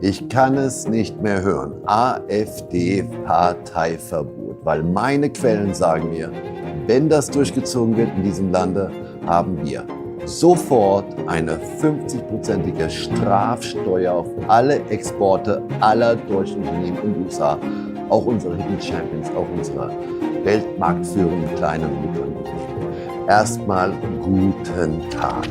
Ich kann es nicht mehr hören. AfD-Parteiverbot. Weil meine Quellen sagen mir, wenn das durchgezogen wird in diesem Lande, haben wir sofort eine 50-prozentige Strafsteuer auf alle Exporte aller deutschen Unternehmen in den USA. Auch unsere Hidden Champions, auch unsere weltmarktführenden kleinen und mittleren Unternehmen. Erstmal guten Tag.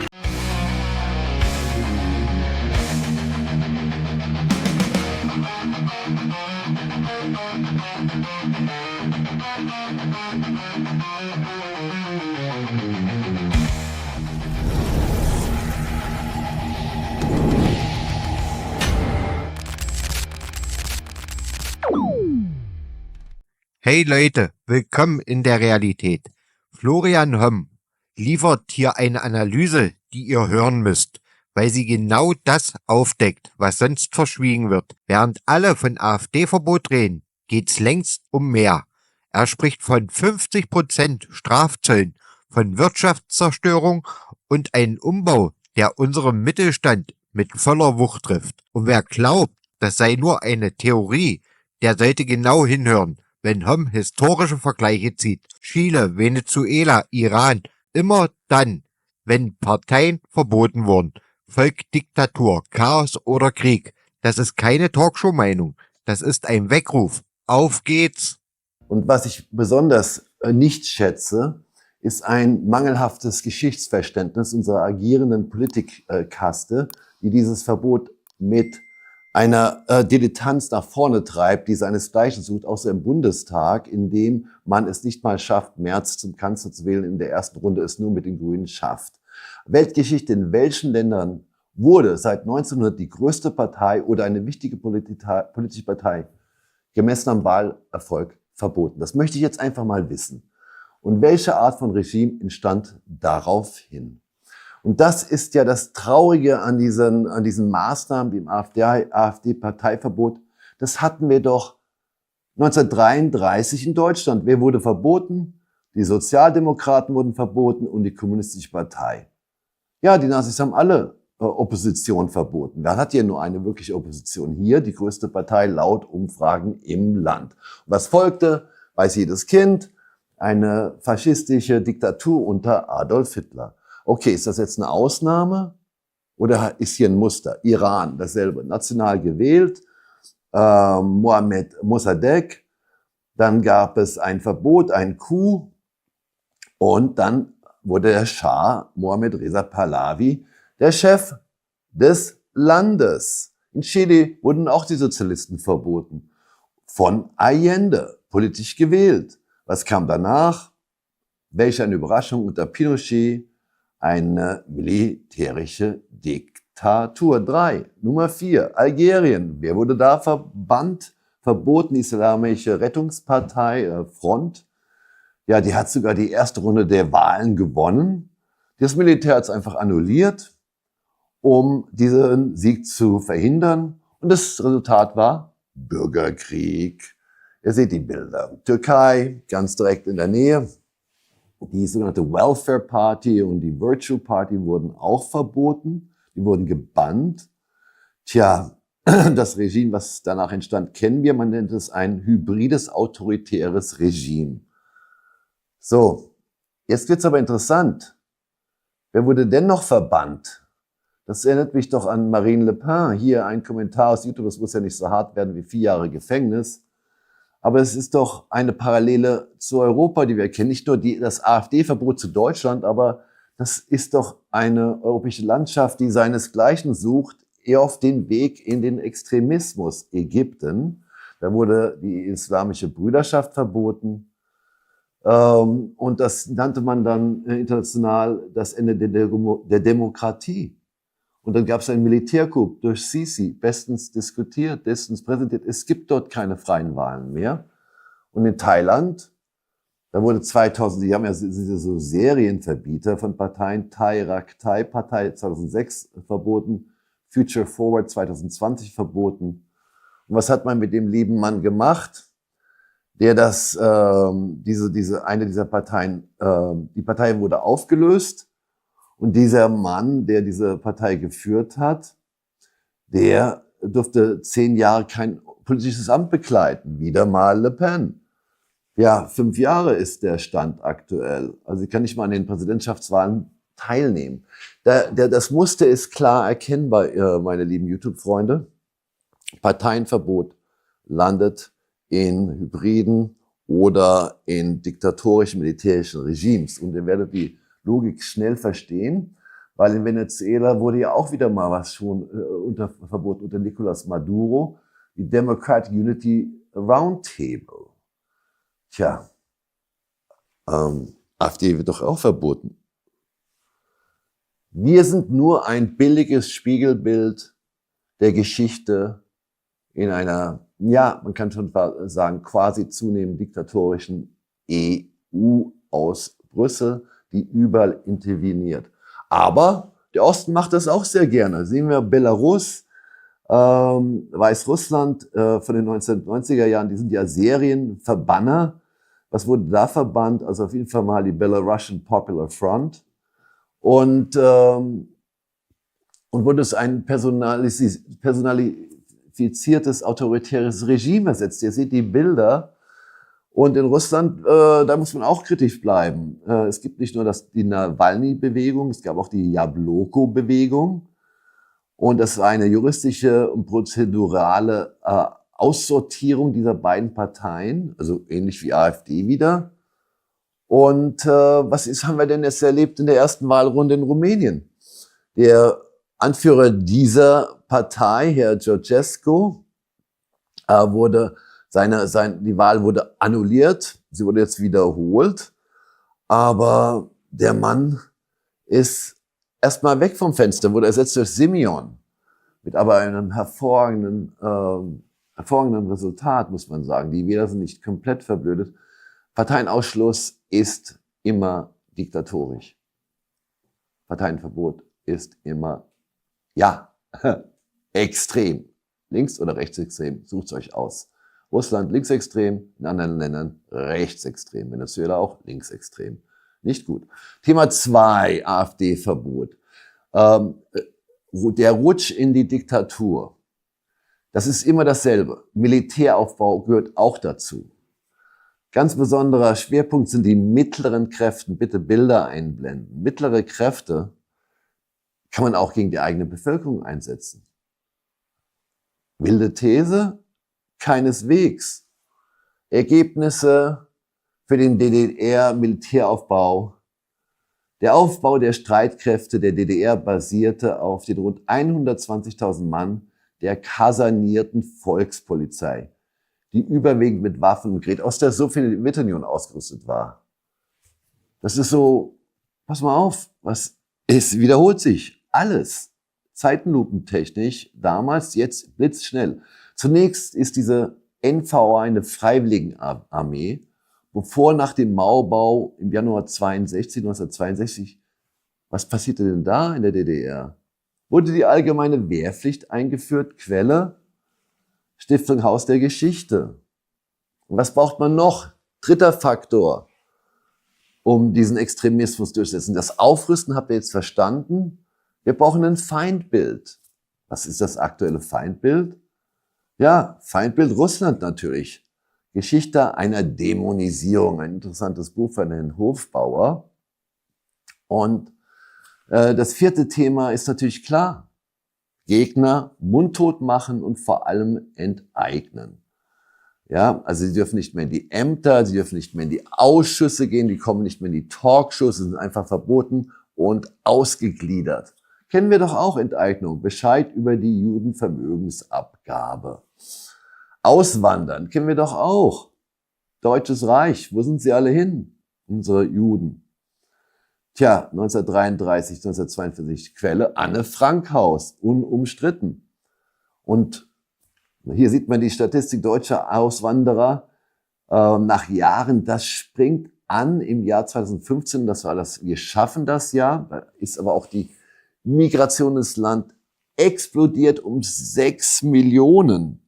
Hey Leute, willkommen in der Realität. Florian Homm liefert hier eine Analyse, die ihr hören müsst, weil sie genau das aufdeckt, was sonst verschwiegen wird. Während alle von AfD-Verbot reden, geht's längst um mehr. Er spricht von 50% Strafzöllen, von Wirtschaftszerstörung und einem Umbau, der unseren Mittelstand mit voller Wucht trifft. Und wer glaubt, das sei nur eine Theorie, der sollte genau hinhören, wenn Homm historische Vergleiche zieht. Chile, Venezuela, Iran, immer dann, wenn Parteien verboten wurden, folgt Diktatur, Chaos oder Krieg. Das ist keine Talkshow-Meinung, das ist ein Weckruf. Auf geht's! Und was ich besonders nicht schätze, ist ein mangelhaftes Geschichtsverständnis unserer agierenden Politikkaste, die dieses Verbot mit einer Dilettanz nach vorne treibt, die seinesgleichen sucht, außer im Bundestag, in dem man es nicht mal schafft, Merz zum Kanzler zu wählen, in der ersten Runde es nur mit den Grünen schafft. Weltgeschichte: In welchen Ländern wurde seit 1900 die größte Partei oder eine wichtige politische Partei gemessen am Wahlerfolg verboten? Das möchte ich jetzt einfach mal wissen. Und welche Art von Regime entstand daraufhin? Und das ist ja das Traurige an diesen Maßnahmen, dem AfD-Parteiverbot. Das hatten wir doch 1933 in Deutschland. Wer wurde verboten? Die Sozialdemokraten wurden verboten und die Kommunistische Partei. Ja, die Nazis haben alle Opposition verboten. Wer hat hier nur eine wirkliche Opposition? Hier die größte Partei laut Umfragen im Land. Und was folgte? Weiß jedes Kind. Eine faschistische Diktatur unter Adolf Hitler. Okay, ist das jetzt eine Ausnahme oder ist hier ein Muster? Iran, dasselbe, national gewählt, Mohammed Mossadegh, dann gab es ein Verbot, ein Coup und dann wurde der Schah, Mohammed Reza Pahlavi, der Chef des Landes. In Chile wurden auch die Sozialisten verboten, von Allende, politisch gewählt. Was kam danach? Welch eine Überraschung, unter Pinochet eine militärische Diktatur. 3. Nummer 4. Algerien. Wer wurde da verbannt? Verboten, Islamische Rettungspartei, Front. Ja, die hat sogar die erste Runde der Wahlen gewonnen. Das Militär hat es einfach annulliert, um diesen Sieg zu verhindern. Und das Resultat war Bürgerkrieg. Ihr seht die Bilder. Türkei, ganz direkt in der Nähe. Die sogenannte Welfare Party und die Virtue Party wurden auch verboten. Die wurden gebannt. Tja, das Regime, was danach entstand, kennen wir. Man nennt es ein hybrides autoritäres Regime. So, jetzt wird's aber interessant. Wer wurde denn noch verbannt? Das erinnert mich doch an Marine Le Pen. Hier ein Kommentar aus YouTube, es muss ja nicht so hart werden wie 4 Jahre Gefängnis. Aber es ist doch eine Parallele zu Europa, die wir kennen. Nicht nur das AfD-Verbot zu Deutschland, aber das ist doch eine europäische Landschaft, die seinesgleichen sucht, eher auf den Weg in den Extremismus. Ägypten, da wurde die Islamische Brüderschaft verboten. Und das nannte man dann international das Ende der Demokratie. Und dann gab es einen Militärcoup durch Sisi, bestens diskutiert, bestens präsentiert. Es gibt dort keine freien Wahlen mehr. Und in Thailand, da wurde 2000, die haben ja diese so Serienverbieter von Parteien, Thai Rak Thai Partei 2006 verboten, Future Forward 2020 verboten. Und was hat man mit dem lieben Mann gemacht, der eine dieser Parteien, die Partei wurde aufgelöst. Und dieser Mann, der diese Partei geführt hat, der durfte 10 Jahre kein politisches Amt bekleiden. Wieder mal Le Pen. Ja, 5 Jahre ist der Stand aktuell. Also sie kann nicht mal an den Präsidentschaftswahlen teilnehmen. Das Muster ist klar erkennbar, meine lieben YouTube-Freunde. Parteienverbot landet in hybriden oder in diktatorischen militärischen Regimes. Und ihr werdet die Logik schnell verstehen, weil in Venezuela wurde ja auch wieder mal was schon verboten unter Nicolás Maduro, die Democratic Unity Roundtable. Tja, AfD wird doch auch verboten. Wir sind nur ein billiges Spiegelbild der Geschichte in einer, ja, man kann schon sagen, quasi zunehmend diktatorischen EU aus Brüssel, die überall interveniert. Aber der Osten macht das auch sehr gerne. Sehen wir Belarus, Weißrussland von den 1990er Jahren, die sind ja Serienverbanner. Was wurde da verbannt? Also auf jeden Fall mal die Belarusian Popular Front. Und wurde es ein personalifiziertes autoritäres Regime ersetzt. Ihr seht die Bilder. Und in Russland, da muss man auch kritisch bleiben. Es gibt nicht nur die Nawalny-Bewegung, es gab auch die Jabloko-Bewegung. Und das war eine juristische und prozedurale Aussortierung dieser beiden Parteien, also ähnlich wie AfD wieder. Und haben wir denn jetzt erlebt in der ersten Wahlrunde in Rumänien? Der Anführer dieser Partei, Herr Georgescu, die Wahl wurde annulliert, sie wurde jetzt wiederholt, aber der Mann ist erstmal weg vom Fenster, wurde ersetzt durch Simeon, mit aber einem hervorragenden Resultat, muss man sagen. Die Wähler sind nicht komplett verblödet. Parteienausschuss ist immer diktatorisch. Parteienverbot ist immer, ja, extrem. Links- oder rechtsextrem, sucht's euch aus. Russland linksextrem, in anderen Ländern rechtsextrem. Venezuela auch linksextrem. Nicht gut. Thema 2, AfD-Verbot. Der Rutsch in die Diktatur. Das ist immer dasselbe. Militäraufbau gehört auch dazu. Ganz besonderer Schwerpunkt sind die mittleren Kräfte. Bitte Bilder einblenden. Mittlere Kräfte kann man auch gegen die eigene Bevölkerung einsetzen. Wilde These? Keineswegs. Ergebnisse für den DDR-Militäraufbau. Der Aufbau der Streitkräfte der DDR basierte auf den rund 120.000 Mann der kasernierten Volkspolizei, die überwiegend mit Waffen und Gerät aus der Sowjetunion ausgerüstet war. Das ist so, pass mal auf, es wiederholt sich. Alles. Zeitenlupentechnisch, damals, jetzt blitzschnell. Zunächst ist diese NVA eine Freiwilligenarmee, bevor nach dem Mauerbau im Januar 1962, was passierte denn da in der DDR? Wurde die allgemeine Wehrpflicht eingeführt? Quelle? Stiftung Haus der Geschichte. Und was braucht man noch? Dritter Faktor, um diesen Extremismus durchzusetzen. Das Aufrüsten habt ihr jetzt verstanden. Wir brauchen ein Feindbild. Was ist das aktuelle Feindbild? Ja, Feindbild Russland natürlich. Geschichte einer Dämonisierung. Ein interessantes Buch von Herrn Hofbauer. Und das vierte Thema ist natürlich klar. Gegner mundtot machen und vor allem enteignen. Ja, also sie dürfen nicht mehr in die Ämter, sie dürfen nicht mehr in die Ausschüsse gehen, die kommen nicht mehr in die Talkshows, sie sind einfach verboten und ausgegliedert. Kennen wir doch auch Enteignung, Bescheid über die Judenvermögensabgabe. Auswandern kennen wir doch auch. Deutsches Reich, wo sind sie alle hin, unsere Juden? Tja, 1933, 1942, Quelle Anne Frankhaus, unumstritten. Und hier sieht man die Statistik deutscher Auswanderer nach Jahren. Das springt an im Jahr 2015. Das war das Wir schaffen das Jahr. Da ist aber auch die Migration ins Land explodiert um 6 Millionen.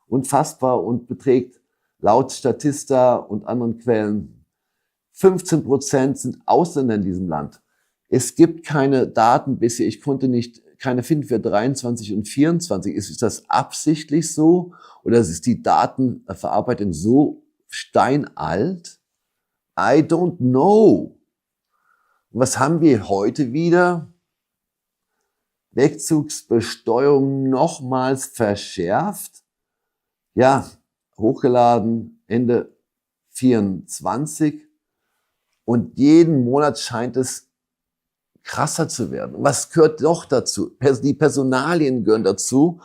Unfassbar und beträgt laut Statista und anderen Quellen 15% sind Ausländer in diesem Land. Es gibt keine Daten bisher. Ich konnte nicht keine finden für 23 und 24. Ist das absichtlich so? Oder ist die Datenverarbeitung so steinalt? I don't know. Was haben wir heute wieder? Wegzugsbesteuerung nochmals verschärft. Ja, hochgeladen Ende 24. Und jeden Monat scheint es krasser zu werden. Und was gehört doch dazu? Die Personalien gehören dazu,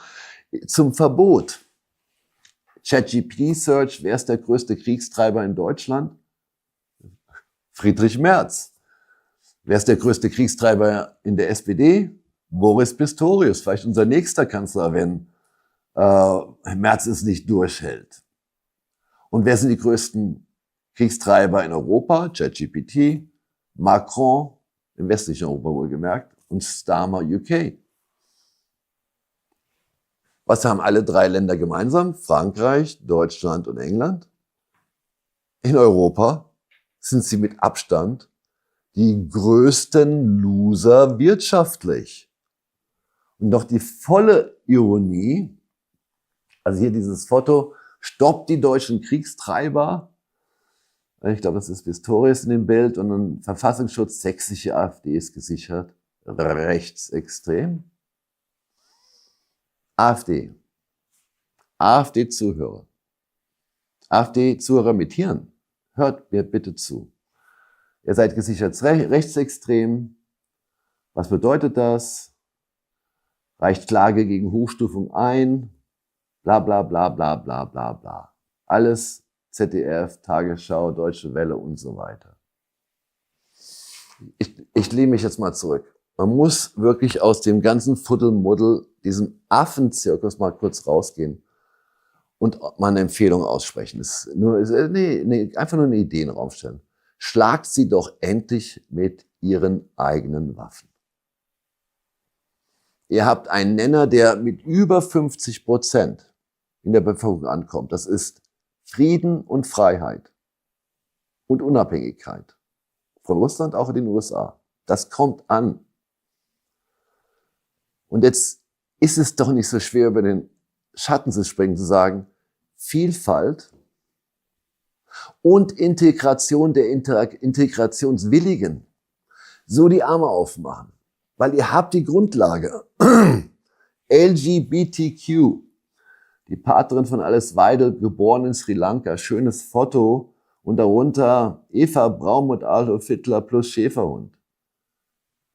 zum Verbot. ChatGPT-Search, wer ist der größte Kriegstreiber in Deutschland? Friedrich Merz. Wer ist der größte Kriegstreiber in der SPD? Boris Pistorius, vielleicht unser nächster Kanzler, wenn Merz es nicht durchhält. Und wer sind die größten Kriegstreiber in Europa? ChatGPT, Macron, im westlichen Europa wohlgemerkt, und Starmer UK. Was haben alle drei Länder gemeinsam? Frankreich, Deutschland und England. In Europa sind sie mit Abstand die größten Loser wirtschaftlich. Und doch die volle Ironie, also hier dieses Foto, stoppt die deutschen Kriegstreiber. Ich glaube, das ist Pistorius in dem Bild. Und dann Verfassungsschutz, sächsische AfD ist gesichert. Rechtsextrem. AfD. AfD-Zuhörer. AfD-Zuhörer mit Hirn. Hört mir bitte zu. Ihr seid gesichert rechtsextrem. Was bedeutet das? Reicht Klage gegen Hochstufung ein? Bla bla bla bla bla bla bla. Alles ZDF, Tagesschau, Deutsche Welle und so weiter. Ich lehne mich jetzt mal zurück. Man muss wirklich aus dem ganzen Fuddelmuddel, diesem Affenzirkus mal kurz rausgehen und mal eine Empfehlung aussprechen. Einfach nur eine Idee in den Raum stellen. Schlagt sie doch endlich mit ihren eigenen Waffen. Ihr habt einen Nenner, der mit über 50% in der Bevölkerung ankommt. Das ist Frieden und Freiheit und Unabhängigkeit. Von Russland, auch in den USA. Das kommt an. Und jetzt ist es doch nicht so schwer, über den Schatten zu springen, zu sagen, Vielfalt und Integration der Integrationswilligen. So die Arme aufmachen. Weil ihr habt die Grundlage. LGBTQ. Die Paterin von Alice Weidel, geboren in Sri Lanka. Schönes Foto. Und darunter Eva Braun mit Adolf Hitler plus Schäferhund.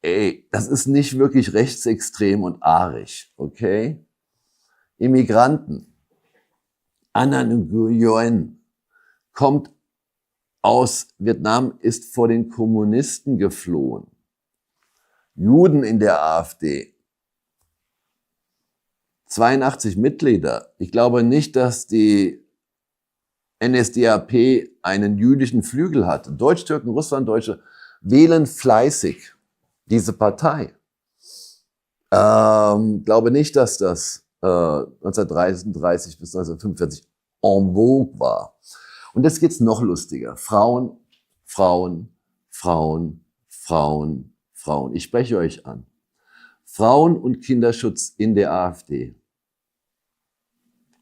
Ey, das ist nicht wirklich rechtsextrem und arisch, okay? Immigranten. Anna Nguyen kommt aus Vietnam, ist vor den Kommunisten geflohen. Juden in der AfD. 82 Mitglieder. Ich glaube nicht, dass die NSDAP einen jüdischen Flügel hat. Deutsch-Türken, Russlanddeutsche wählen fleißig diese Partei. Glaube nicht, dass das 1933 bis 1945 en vogue war. Und jetzt geht's noch lustiger. Frauen, Frauen, Frauen, Frauen, Frauen. Ich spreche euch an. Frauen- und Kinderschutz in der AfD.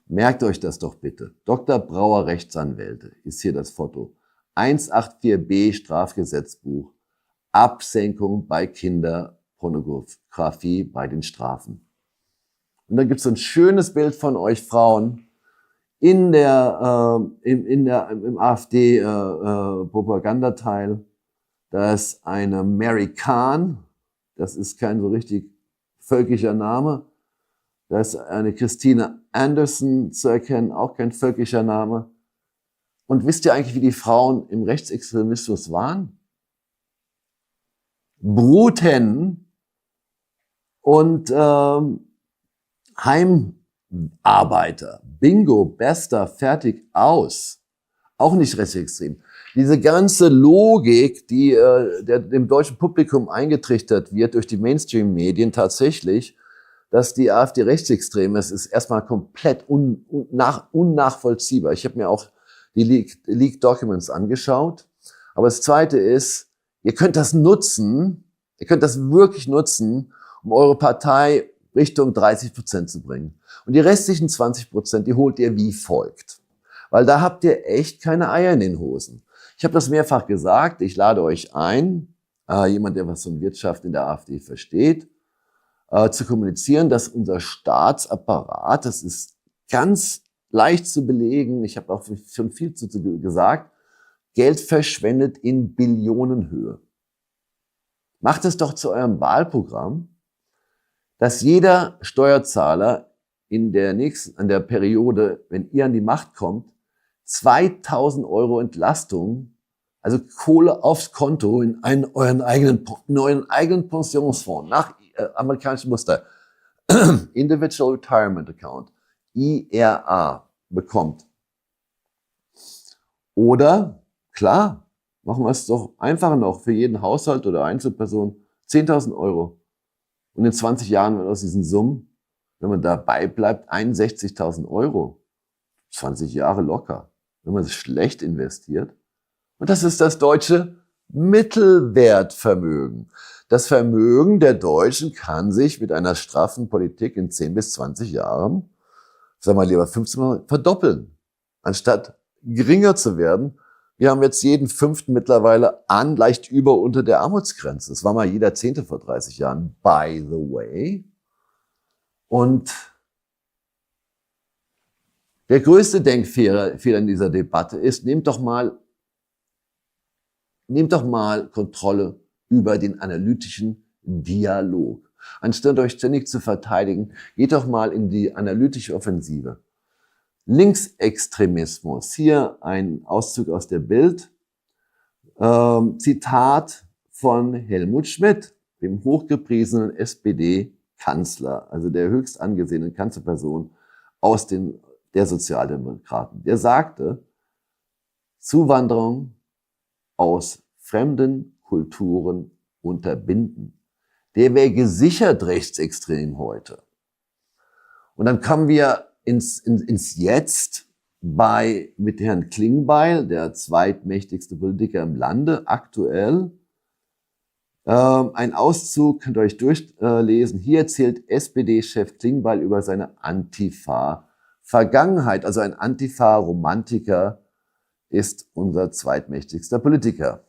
Merkt euch das doch bitte. Dr. Brauer Rechtsanwälte ist hier das Foto. 184b Strafgesetzbuch. Absenkung bei Kinderpornografie bei den Strafen. Und dann gibt's so ein schönes Bild von euch Frauen im AfD-Propagandateil. Da ist eine Mary Kahn. Das ist kein so richtig völkischer Name. Da ist eine Christine Anderson zu erkennen, auch kein völkischer Name. Und wisst ihr eigentlich, wie die Frauen im Rechtsextremismus waren? Bruthennen und Heimarbeiter. Bingo, bester, fertig, aus. Auch nicht rechtsextrem. Diese ganze Logik, die dem deutschen Publikum eingetrichtert wird durch die Mainstream-Medien tatsächlich, dass die AfD rechtsextrem ist erstmal komplett unnachvollziehbar. Ich habe mir auch die Leaked Documents angeschaut. Aber das Zweite ist, ihr könnt das nutzen, ihr könnt das wirklich nutzen, um eure Partei Richtung 30% zu bringen. Und die restlichen 20%, die holt ihr wie folgt. Weil da habt ihr echt keine Eier in den Hosen. Ich habe das mehrfach gesagt, ich lade euch ein, jemand, der was von Wirtschaft in der AfD versteht, zu kommunizieren, dass unser Staatsapparat, das ist ganz leicht zu belegen, ich habe auch schon viel zu gesagt, Geld verschwendet in Billionenhöhe. Macht es doch zu eurem Wahlprogramm, dass jeder Steuerzahler an der Periode, wenn ihr an die Macht kommt, 2.000 € Entlastung, also Kohle aufs Konto in euren eigenen Pensionsfonds nach amerikanischem Muster, Individual Retirement Account, IRA, bekommt. Oder, klar, machen wir es doch einfacher noch für jeden Haushalt oder Einzelperson, 10.000 €. Und in 20 Jahren wird aus diesen Summen, wenn man dabei bleibt, 61.000 €. 20 Jahre locker, wenn man es schlecht investiert. Und das ist das deutsche Mittelwertvermögen. Das Vermögen der Deutschen kann sich mit einer straffen Politik in 10 bis 20 Jahren, sagen wir lieber 15 Mal, verdoppeln, anstatt geringer zu werden. Wir haben jetzt jeden 5. mittlerweile leicht unter der Armutsgrenze. Das war mal jeder 10. vor 30 Jahren, by the way. Und der größte Denkfehler in dieser Debatte ist, nehmt doch mal Kontrolle über den analytischen Dialog. Anstatt euch ständig zu verteidigen, geht doch mal in die analytische Offensive. Linksextremismus. Hier ein Auszug aus der Bild. Zitat von Helmut Schmidt, dem hochgepriesenen SPD-Kanzler, also der höchst angesehenen Kanzlerperson der Sozialdemokraten. Der sagte, Zuwanderung aus fremden Kulturen unterbinden. Der wäre gesichert rechtsextrem heute. Und dann kommen wir ins Jetzt mit Herrn Klingbeil, der zweitmächtigste Politiker im Lande, aktuell. Ein Auszug könnt ihr euch durchlesen. Hier erzählt SPD-Chef Klingbeil über seine Antifa-Vergangenheit. Also ein Antifa-Romantiker ist unser zweitmächtigster Politiker.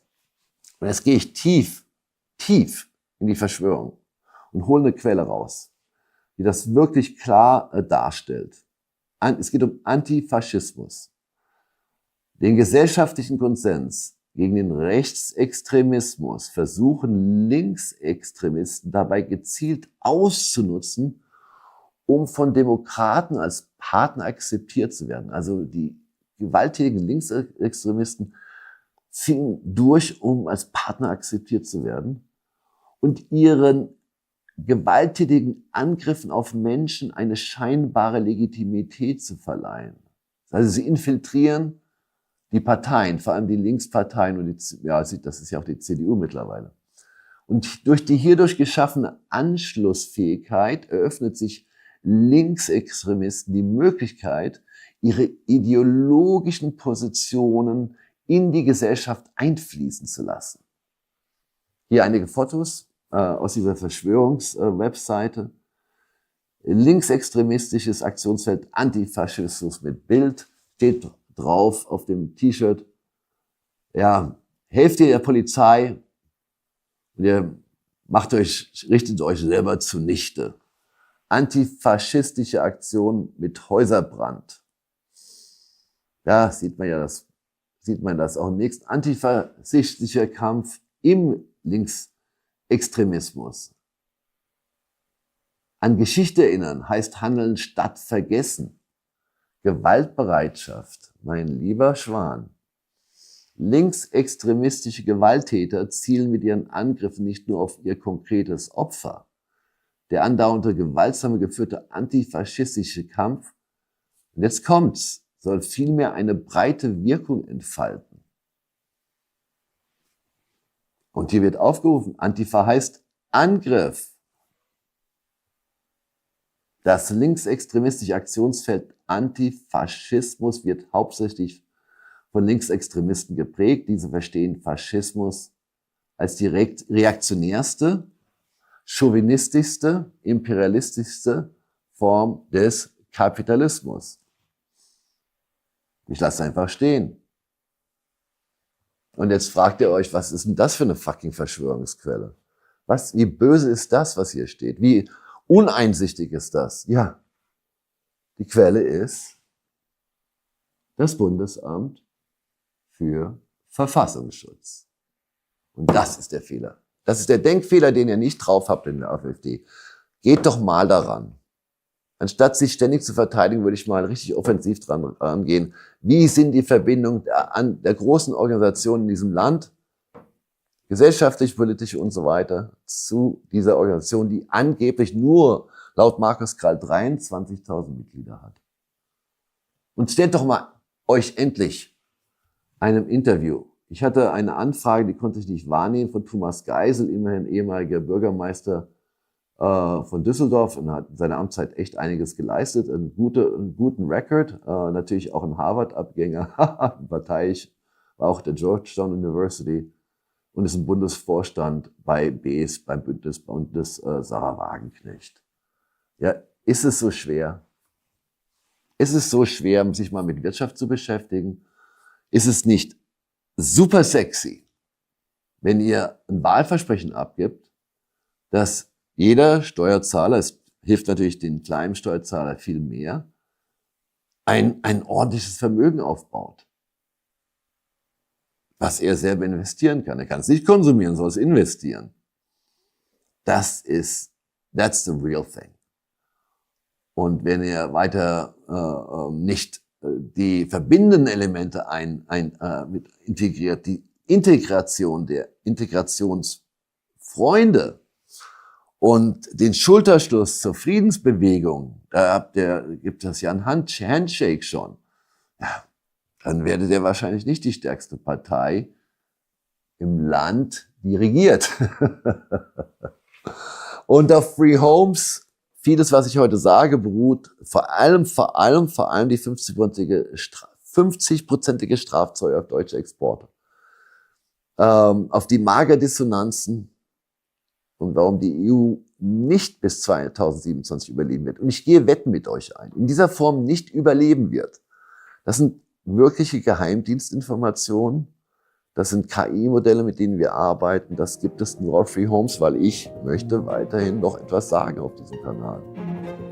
Und jetzt gehe ich tief in die Verschwörung und hole eine Quelle raus, die das wirklich klar darstellt. Es geht um Antifaschismus. Den gesellschaftlichen Konsens gegen den Rechtsextremismus versuchen Linksextremisten dabei gezielt auszunutzen, um von Demokraten als Partner akzeptiert zu werden. Also die gewalttätigen Linksextremisten ziehen durch, um als Partner akzeptiert zu werden und ihren gewalttätigen Angriffen auf Menschen eine scheinbare Legitimität zu verleihen. Also sie infiltrieren die Parteien, vor allem die Linksparteien und das ist ja auch die CDU mittlerweile. Und durch die hierdurch geschaffene Anschlussfähigkeit eröffnet sich Linksextremisten die Möglichkeit, ihre ideologischen Positionen in die Gesellschaft einfließen zu lassen. Hier einige Fotos aus dieser Verschwörungswebseite. Linksextremistisches Aktionsfeld Antifaschismus mit Bild steht drauf auf dem T-Shirt. Ja, helft ihr der Polizei und ihr richtet euch selber zunichte. Antifaschistische Aktion mit Häuserbrand. Ja, sieht man das auch im nächsten. Antifaschistischer Kampf im Linksextremismus. An Geschichte erinnern heißt handeln statt vergessen. Gewaltbereitschaft, mein lieber Schwan. Linksextremistische Gewalttäter zielen mit ihren Angriffen nicht nur auf ihr konkretes Opfer. Der andauernde gewaltsame geführte antifaschistische Kampf, und jetzt kommt's, soll vielmehr eine breite Wirkung entfalten. Und hier wird aufgerufen, Antifa heißt Angriff. Das linksextremistische Aktionsfeld Antifaschismus wird hauptsächlich von Linksextremisten geprägt. Diese verstehen Faschismus als die reaktionärste, chauvinistischste, imperialistischste Form des Kapitalismus. Ich lasse einfach stehen. Und jetzt fragt ihr euch, was ist denn das für eine fucking Verschwörungsquelle? Wie böse ist das, was hier steht? Wie uneinsichtig ist das? Ja, die Quelle ist das Bundesamt für Verfassungsschutz. Und das ist der Fehler. Das ist der Denkfehler, den ihr nicht drauf habt in der AfD. Geht doch mal daran. Anstatt sich ständig zu verteidigen, würde ich mal richtig offensiv dran rangehen. Wie sind die Verbindungen der großen Organisationen in diesem Land, gesellschaftlich, politisch und so weiter, zu dieser Organisation, die angeblich nur laut Markus Krall 23.000 Mitglieder hat? Und stellt doch mal euch endlich einem Interview. Ich hatte eine Anfrage, die konnte ich nicht wahrnehmen, von Thomas Geisel, immerhin ehemaliger Bürgermeister von Düsseldorf, und hat in seiner Amtszeit echt einiges geleistet, einen guten Record, natürlich auch ein Harvard-Abgänger, parteiisch, war auch der Georgetown University und ist im Bundesvorstand bei BES, beim Bündnisbund des Sarah Wagenknecht. Ja, ist es so schwer? Ist es so schwer, sich mal mit Wirtschaft zu beschäftigen? Ist es nicht super sexy, wenn ihr ein Wahlversprechen abgibt, dass jeder Steuerzahler, es hilft natürlich den kleinen Steuerzahler viel mehr, ein ordentliches Vermögen aufbaut, was er selber investieren kann. Er kann es nicht konsumieren, soll es investieren. That's the real thing. Und wenn er weiter nicht die verbindenden Elemente mit integriert, die Integration der Integrationsfreunde und den Schulterschluss zur Friedensbewegung, gibt es ja ein Handshake schon, ja, dann werdet ihr wahrscheinlich nicht die stärkste Partei im Land, die regiert. Und auf Free Homes, vieles, was ich heute sage, beruht vor allem die 50-prozentige Strafzoll auf deutsche Exporte. Auf die Magerdissonanzen und warum die EU nicht bis 2027 überleben wird. Und ich gehe Wetten mit euch ein, in dieser Form nicht überleben wird. Das sind wirkliche Geheimdienstinformationen. Das sind KI-Modelle, mit denen wir arbeiten. Das gibt es nur auf Free Homes, weil ich möchte weiterhin noch etwas sagen auf diesem Kanal.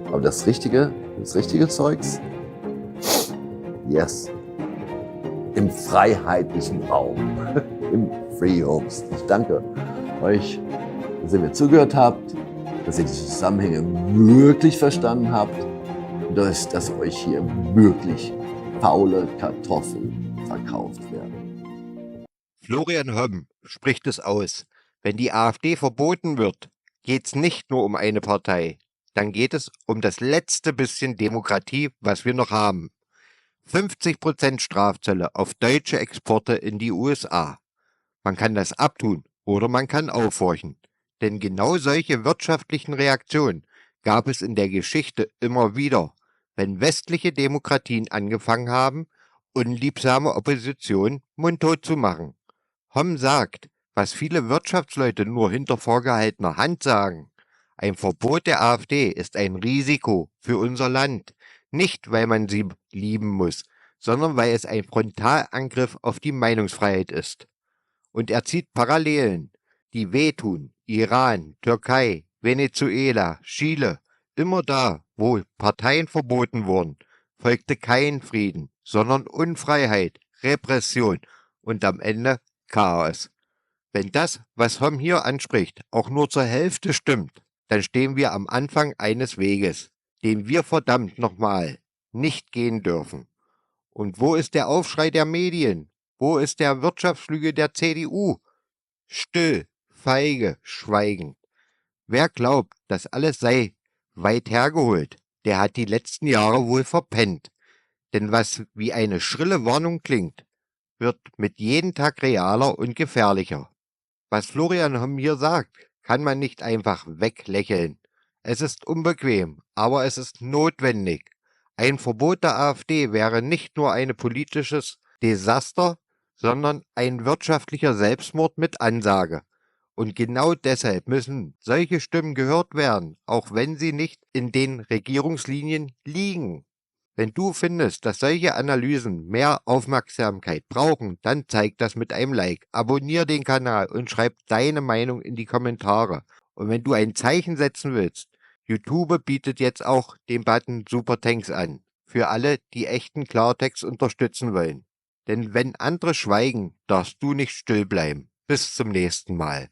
Aber das richtige Zeugs, yes, im freiheitlichen Raum, im Free Homes. Ich danke euch, dass ihr mir zugehört habt, dass ihr die Zusammenhänge wirklich verstanden habt und dass euch hier wirklich faule Kartoffeln verkauft werden. Florian Hömm spricht es aus. Wenn die AfD verboten wird, geht's nicht nur um eine Partei. Dann geht es um das letzte bisschen Demokratie, was wir noch haben. 50% Strafzölle auf deutsche Exporte in die USA. Man kann das abtun oder man kann aufhorchen. Denn genau solche wirtschaftlichen Reaktionen gab es in der Geschichte immer wieder, wenn westliche Demokratien angefangen haben, unliebsame Opposition mundtot zu machen. Hömm sagt, was viele Wirtschaftsleute nur hinter vorgehaltener Hand sagen. Ein Verbot der AfD ist ein Risiko für unser Land. Nicht, weil man sie lieben muss, sondern weil es ein Frontalangriff auf die Meinungsfreiheit ist. Und er zieht Parallelen, die wehtun. Iran, Türkei, Venezuela, Chile. Immer da, wo Parteien verboten wurden, folgte kein Frieden, sondern Unfreiheit, Repression und am Ende Chaos. Wenn das, was Hömm hier anspricht, auch nur zur Hälfte stimmt, dann stehen wir am Anfang eines Weges, den wir verdammt nochmal nicht gehen dürfen. Und wo ist der Aufschrei der Medien? Wo ist der Wirtschaftslüge der CDU? Still, feige, schweigen. Wer glaubt, das alles sei weit hergeholt, der hat die letzten Jahre wohl verpennt. Denn was wie eine schrille Warnung klingt, wird mit jedem Tag realer und gefährlicher. Was Florian Hömm hier sagt, kann man nicht einfach weglächeln. Es ist unbequem, aber es ist notwendig. Ein Verbot der AfD wäre nicht nur ein politisches Desaster, sondern ein wirtschaftlicher Selbstmord mit Ansage. Und genau deshalb müssen solche Stimmen gehört werden, auch wenn sie nicht in den Regierungslinien liegen. Wenn du findest, dass solche Analysen mehr Aufmerksamkeit brauchen, dann zeig das mit einem Like. Abonnier den Kanal und schreib deine Meinung in die Kommentare. Und wenn du ein Zeichen setzen willst, YouTube bietet jetzt auch den Button Super Thanks an. Für alle, die echten Klartext unterstützen wollen. Denn wenn andere schweigen, darfst du nicht still bleiben. Bis zum nächsten Mal.